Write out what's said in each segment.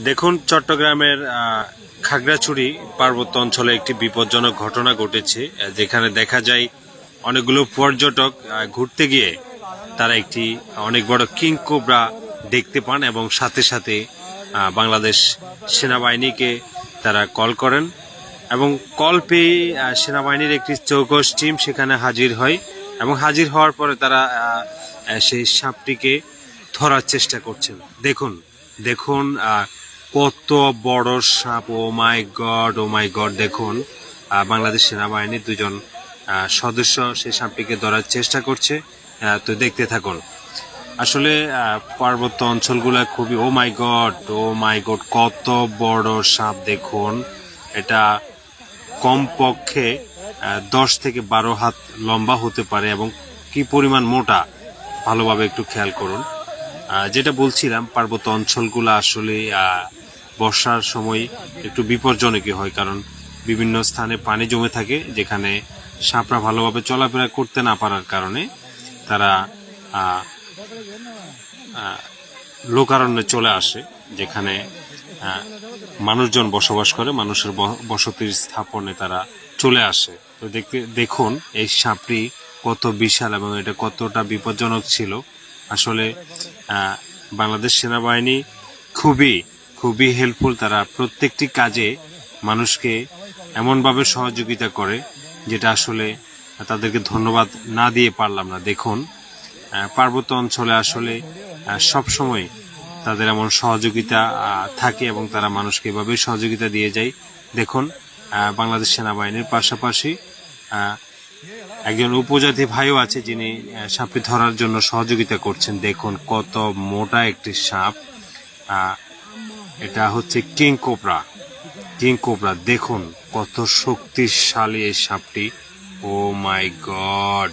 দেখুন, চট্টগ্রামের খাগড়াছড়ি পার্বত্য অঞ্চলে একটি বিপজ্জনক ঘটনা ঘটেছে, যেখানে দেখা যায় অনেকগুলো পর্যটক ঘুরতে গিয়ে তারা একটি অনেক বড় কিং কোবরা দেখতে পান এবং সাথে সাথে বাংলাদেশ সেনাবাহিনীকে তারা কল করেন এবং কল পেয়ে সেনাবাহিনীর একটি চৌকস টিম সেখানে হাজির হয় এবং হাজির হওয়ার পরে তারা সেই সাপটিকে ধরার চেষ্টা করছেন। দেখুন দেখুন কত বড় সাপ! ও মাই গড, ও মাই গড! দেখুন, বাংলাদেশ সেনাবাহিনীর দুজন সদস্য সেই সাপটিকে ধরার চেষ্টা করছে। তো দেখতে থাকুন। আসলে পার্বত্য অঞ্চলগুলো খুবই, ও মাই গড, ও মাই গড, কত বড় সাপ! দেখুন, এটা কমপক্ষে 10 থেকে 12 হাত লম্বা হতে পারে এবং কি পরিমাণ মোটা ভালোভাবে একটু খেয়াল করুন। যেটা বলছিলাম, পার্বত্য অঞ্চলগুলো আসলে বর্ষার সময় একটু বিপজ্জনকই হয়, কারণ বিভিন্ন স্থানে পানি জমে থাকে, যেখানে সাপরা ভালোভাবে চলাফেরা করতে না পারার কারণে তারা লোকারণ্যে চলে আসে, যেখানে মানুষজন বসবাস করে, মানুষের বসতির স্থাপনে তারা চলে আসে। তো দেখুন এই সাপটি কত বিশাল এবং এটা কতটা বিপজ্জনক ছিল। আসলে বাংলাদেশ সেনাবাহিনী খুবই খুবই হেল্পফুল। তারা প্রত্যেকটি কাজে মানুষকে এমনভাবে সহযোগিতা করে, যেটা আসলে তাদেরকে ধন্যবাদ না দিয়ে পারলাম না। দেখুন, পার্বত্য অঞ্চলে আসলে সবসময় তাদের এমন সহযোগিতা থাকে এবং তারা মানুষকে এভাবেই সহযোগিতা দিয়ে যায়। দেখুন, বাংলাদেশ সেনাবাহিনীর পাশাপাশি একজন উপজাতি ভাইও আছে, যিনি সাপটি ধরার জন্য সহযোগিতা করছেন। দেখুন কত মোটা একটি সাপ! এটা হচ্ছে কিং কোবরা। কিং কোবরা, দেখুন কত শক্তিশালী এই সাপটি! ও মাই গড,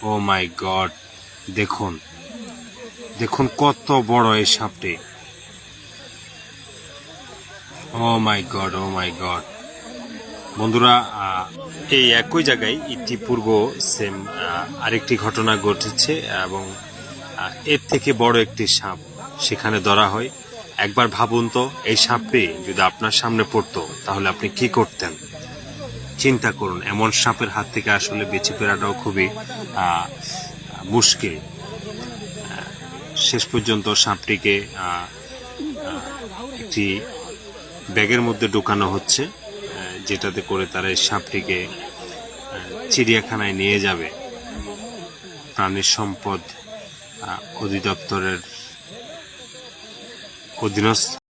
ও মাই গড! দেখুন দেখুন কত বড় এই সাপটি! ও মাই গড, ও মাই গড! বন্ধুরা, এই একই জায়গায় ইতিপূর্ব সেম আরেকটি ঘটনা ঘটেছে এবং এর থেকে বড় একটি সাপ সেখানে ধরা হয়। একবার ভাবুন তো, এই সাপটি যদি আপনার সামনে পড়তো তাহলে আপনি কি করতেন? চিন্তা করুন, এমন সাপের হাত থেকে আসলে বেঁচে ফেরাটাও খুবই মুশকিল। শেষ পর্যন্ত সাপটিকে একটি ব্যাগের মধ্যে ঢুকানো হচ্ছে, যেটাতে করে তারা এই সাপটিকে চিড়িয়াখানায় নিয়ে যাবে। প্রাণী সম্পদ অধিদপ্তরের অধীনস্থ